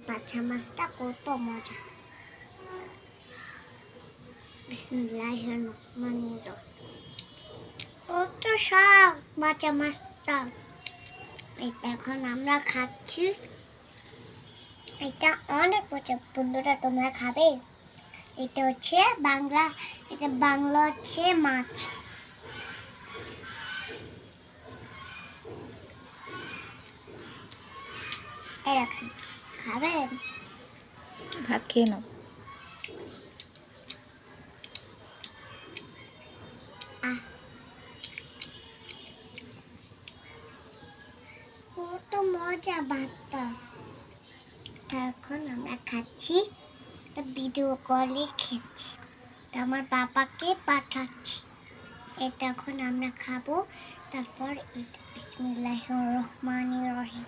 বাচ্চা মাছটা কত মজা। বিসমিল্লাহির রহমানির রহিম। কত স্বাদ বাচ্চা মাছটা। এটা এখন আমরা খাচ্ছি। এটা অনেক মজা। বন্ধুরা, তোমরা খাবে? এটা হচ্ছে বাংলা হচ্ছে মাছ। এরকম খাবেন? ভাত খেয়ে নাও। কত মজা ভাতটা। এখন আমরা খাচ্ছি, ভিডিও কলে খেয়েছি, আমার বাবাকে পাঠাচ্ছি। এটা এখন আমরা খাবো। তারপর বিসমিল্লাহির রহমানির রহিম।